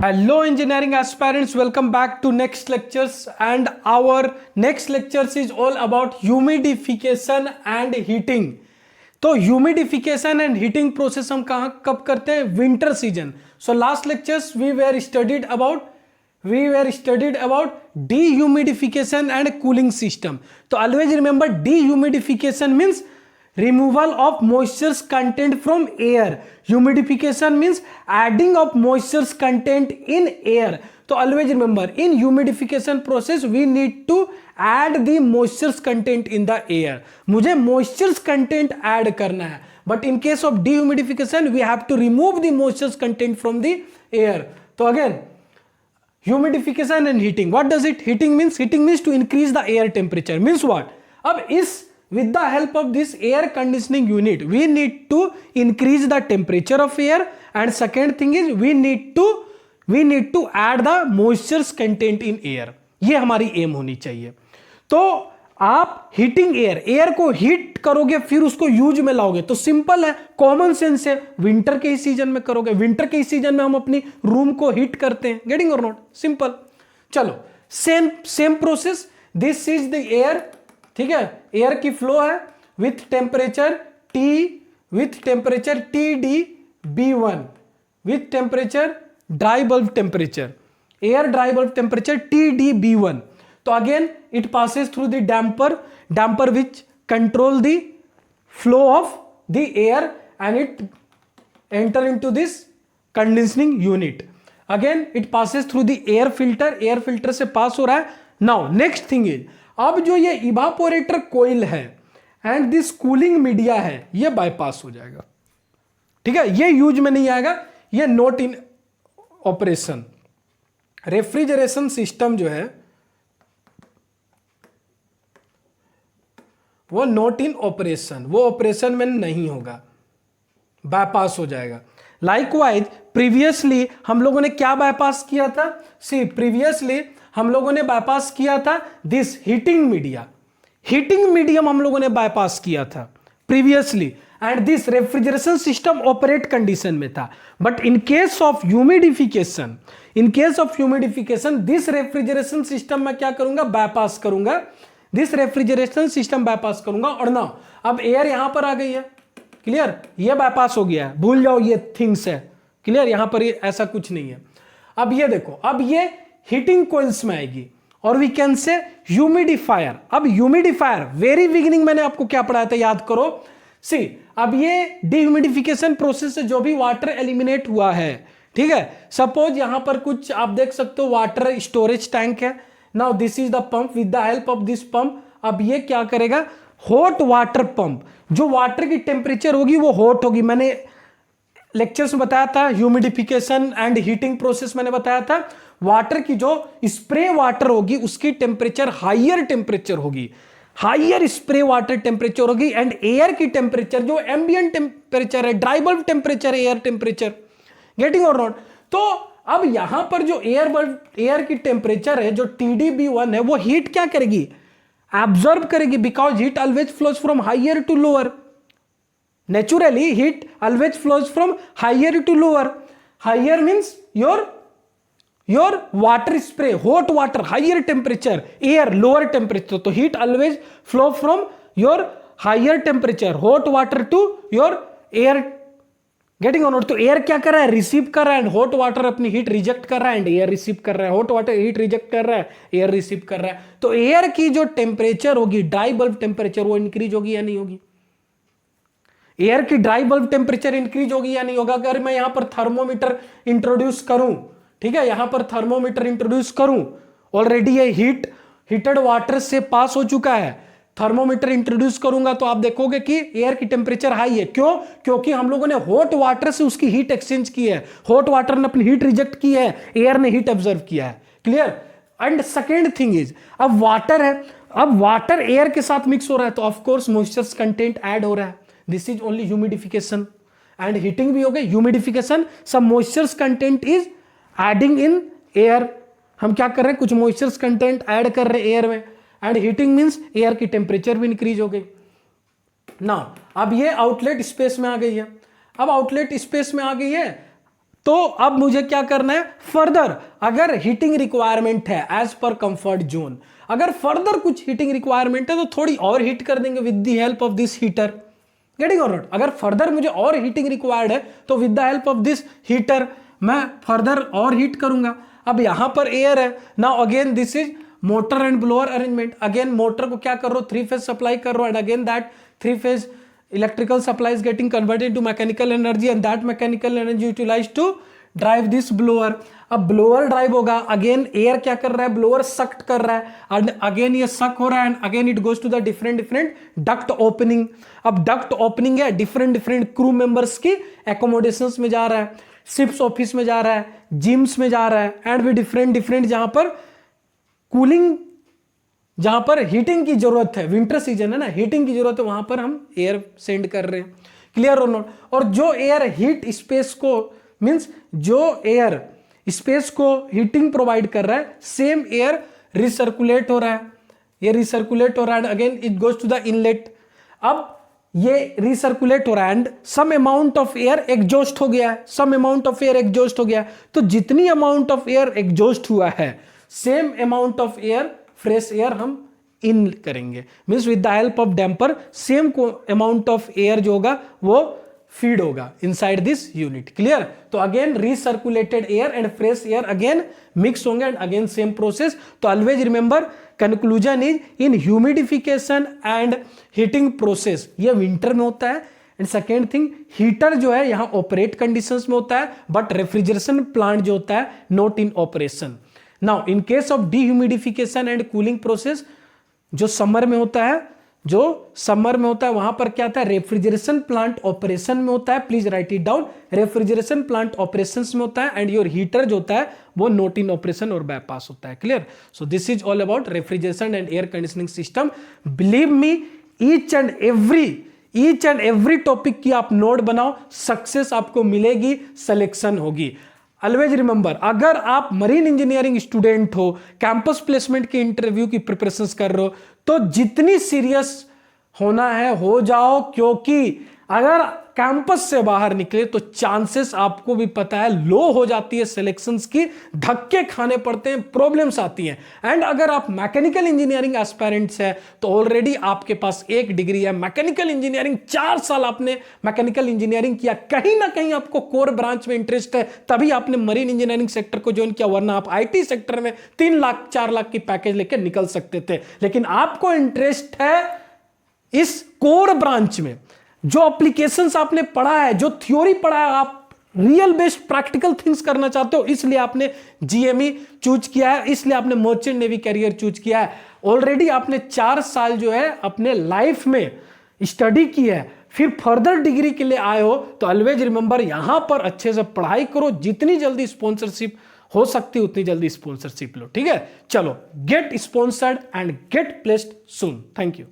Hello engineering aspirants, welcome back to next lectures, and our next lectures is all about humidification and heating. तो humidification and heating process हम कब करते हैं? Winter season. So last lectures we were studied about dehumidification and cooling system. So always remember, dehumidification means removal of moisture's content from air. Humidification means adding of moisture's content in air. So always remember, in humidification process we need to add the moisture's content in the air. मुझे moisture's content add करना है, but in case of dehumidification we have to remove the moisture's content from the air. So again, humidification and heating, what does it? Heating means to increase the air temperature. Means what? अब इस with the help of this air conditioning unit we need to increase the temperature of air, and second thing is we need to add the moisture's content in air. ये हमारी M होनी चाहिए. तो आप heating air को heat करोगे फिर उसको यूज में लाओगे, तो सिंपल है, कॉमन सेंस है. विंटर के ही सीजन में करोगे, विंटर के ही सीजन में हम अपनी रूम को हीट करते हैं. गेटिंग और नॉट? सिंपल. चलो, same process. This is the air. ठीक है, एयर की फ्लो है with temperature TD_B1 with temperature dry bulb temperature, air dry bulb temperature TD_B1. तो again it passes through the damper which control the flow of the air and it enter into this condensing unit. Again it passes through the air filter से पास हो रहा है. Now next thing is, अब जो ये evaporator coil है and this cooling media है, ये बाईपास हो जाएगा. ठीक है, ये यूज में नहीं आएगा, ये not in operation. Refrigeration system जो है वो नॉट इन ऑपरेशन, वो ऑपरेशन में नहीं होगा, बाईपास हो जाएगा. लाइकवाइज प्रीवियसली हम लोगों ने क्या बाईपास किया था? प्रीवियसली हम लोगों ने बाईपास किया था दिस हीटिंग मीडियम हम लोगों ने बाईपास किया था previously, and this refrigeration system operate condition में था. But in case of humidification this refrigeration system मैं क्या करूंगा? बाईपास करूंगा. दिस रेफ्रिजरेशन सिस्टम बाईपास करूंगा. और ना, अब एयर यहां पर आ गई है. क्लियर? ये बाईपास हो गया है, भूल जाओ ये थिंग्स है. क्लियर? यहां पर ये ऐसा कुछ नहीं है. अब ये देखो, अब ये हीटिंग कोइल्स में आएगी और वी कैन से ह्यूमिडिफायर. अब ह्यूमिडिफायर वेरी बिगिनिंग मैंने आपको क्या पढ़ाया था, याद करो. अब ये डिह्यूमिडिफिकेशन प्रोसेस से जो भी वाटर एलिमिनेट हुआ है, ठीक है, सपोज यहां पर कुछ आप देख सकते हो वाटर स्टोरेज टैंक है. Now this is the pump. With the help of this pump अब ये क्या करेगा? Hot water pump. जो वाटर की टेम्परेचर होगी वो हॉट होगी. मैंने लेक्चर्स में बताया था, ह्यूमिडिफिकेशन एंड हीटिंग प्रोसेस मैंने बताया था. वाटर की जो स्प्रे वाटर होगी उसकी टेम्परेचर हाइयर टेम्परेचर होगी, हाइयर स्प्रे वाटर टेम्परेचर होगी. एंड एयर की टेम्परेचर जो एम्बिएंट टेम्परेचर है, ड्राई बल्ब टेम्परेचर है, एयर टेम्परेचर. गेटिंग और नॉट? तो अब यहां पर जो एयर की टेम्परेचर है जो TD_B1 है, वो हीट क्या करेगी? एब्जॉर्ब करेगी, because heat always flows from higher to lower. Naturally, heat always flows from higher to lower. Higher means your water spray, hot water, higher temperature, air, lower temperature. So heat always flow from your higher temperature, hot water to your air. Getting on? तो air क्या कर रहा है? Receive कर रहा है. hot water अपनी heat reject कर रहा है, एयर रिसीव कर रहा है. hot water हीट रिजेक्ट कर रहा है, एयर रिसीव कर रहा है. तो एयर की जो टेम्परेचर होगी, ड्राई बल्ब टेम्परेचर, वो इंक्रीज होगी या नहीं होगी? एयर की ड्राई बल्ब टेम्परेचर इंक्रीज होगी या नहीं होगा? अगर मैं यहां पर थर्मोमीटर इंट्रोड्यूस करूं, ठीक है, यहां पर थर्मोमीटर इंट्रोड्यूस करूं, ऑलरेडी ये हीटेड वाटर से पास हो चुका है. थर्मोमीटर इंट्रोड्यूस करूंगा तो आप देखोगे कि एयर की टेम्परेचर हाई है. क्यों? क्योंकि हम लोगों ने हॉट वाटर से उसकी हीट एक्सचेंज की है. हॉट वाटर ने अपनी हीट रिजेक्ट की है, एयर ने हीट ऑब्जर्व किया है. Clear? And second thing is, अब वाटर है, अब वाटर एयर के साथ मिक्स हो रहा है, तो ऑफकोर्स मॉइस्चर कंटेंट ऐड हो रहा है. This is only humidification. and heating भी हो गई. humidification, some moisture content is adding in air. हम क्या कर रहे हैं? कुछ moisture content add कर रहे हैं air में. and heating means air की temperature भी increase हो गई. now अब ये outlet space में आ गई है. अब outlet space में आ गई है तो अब मुझे क्या करना है फर्दर, अगर हीटिंग रिक्वायरमेंट है एज पर कंफर्ट जोन, अगर फर्दर कुछ हीटिंग रिक्वायरमेंट है तो थोड़ी और हीट कर देंगे with the help of this heater, getting और नॉट। अगर फर्दर मुझे और हीटिंग रिक्वायर्ड है तो with the help of this heater मैं फर्दर और हीट करूंगा। अब यहां पर एयर है, now again this is motor and blower arrangement. Again motor को क्या कर रहा हूं, 3 फेज सप्लाई कर रहा हूं, and again that 3 phase electrical supply is getting converted into mechanical energy and that mechanical energy utilized to drive this blower। अब blower drive होगा, अगेन एयर क्या कर रहा है, blower sucked कर रहा है, and अगेन ये suck हो रहा है, and again it goes to the different duct opening। अब duct opening है, different crew members की accommodations में जा रहा है, ships ऑफिस में जा रहा है, gyms में जा रहा है, and भी different जहां पर कूलिंग, जहां पर हीटिंग की जरूरत है, विंटर सीजन है ना, हीटिंग की जरूरत है, वहां पर हम एयर सेंड कर रहे हैं, क्लियर और नॉट। और जो एयर हीट स्पेस को मींस जो एयर स्पेस को हीटिंग प्रोवाइड कर रहा है, सेम एयर रिसर्कुलेट हो रहा है, ये रिसर्कुलेट हो रहा है, again it goes to the inlet. अब ये रिसर्कुलेट हो रहा है and some amount of air exhaust हो गया है, some amount of air exhaust हो गया है, तो जितनी अमाउंट ऑफ एयर एग्जॉस्ट हुआ है same amount of air fresh air हम इन करेंगे, means with the help of damper same amount of air जो होगा वो फीड होगा इनसाइड दिस यूनिट, क्लियर। तो again recirculated air and fresh air again mix होंगे एंड अगेन सेम प्रोसेस। तो always remember conclusion is in humidification and heating process, ये winter में होता है। एंड सेकेंड थिंग, हीटर जो है यहां ऑपरेट कंडीशंस में होता है, बट रेफ्रिजरेशन प्लांट जो होता है not in operation. Now in case of dehumidification and cooling process, जो समर में होता है, वहां पर क्या होता है, रेफ्रिजरेशन प्लांट ऑपरेशन में होता है, please right it down, refrigeration plant operations में होता है, एंड योर हीटर जो होता है वो नॉट इन ऑपरेशन और बायपास होता है, clear. So this is all about refrigeration and air conditioning system. Believe me, each and every topic की आप नोट बनाओ, सक्सेस आपको मिलेगी, सिलेक्शन होगी। ऑलवेज रिमेंबर, अगर आप मरीन इंजीनियरिंग स्टूडेंट हो, कैंपस प्लेसमेंट के इंटरव्यू की प्रिपरेशंस कर रहे हो, तो जितनी सीरियस होना है हो जाओ, क्योंकि अगर कैंपस से बाहर निकले तो चांसेस आपको भी पता है लो हो जाती है, सिलेक्शंस की धक्के खाने पड़ते हैं, प्रॉब्लम्स आती हैं। एंड अगर आप मैकेनिकल इंजीनियरिंग एस्पायरेंट्स है तो ऑलरेडी आपके पास एक डिग्री है, मैकेनिकल इंजीनियरिंग 4 साल आपने मैकेनिकल इंजीनियरिंग किया, कहीं ना कहीं आपको कोर ब्रांच में इंटरेस्ट है, तभी आपने मरीन इंजीनियरिंग सेक्टर को ज्वाइन किया, वरना आप आईटी सेक्टर में 3 लाख 4 लाख की पैकेज लेकर निकल सकते थे। लेकिन आपको इंटरेस्ट है इस कोर ब्रांच में, जो एप्लीकेशंस आपने पढ़ा है, जो थ्योरी पढ़ा है, आप रियल बेस्ड प्रैक्टिकल थिंग्स करना चाहते हो, इसलिए आपने जीएमई चूज किया है, इसलिए आपने मर्चेंट नेवी कैरियर चूज किया है। ऑलरेडी आपने 4 साल जो है अपने लाइफ में स्टडी की है, फिर फर्दर डिग्री के लिए आए हो, तो ऑलवेज रिमेंबर यहां पर अच्छे से पढ़ाई करो, जितनी जल्दी स्पॉन्सरशिप हो सकती है उतनी जल्दी स्पॉन्सरशिप लो, ठीक है। चलो, get sponsored and get placed soon. Thank you.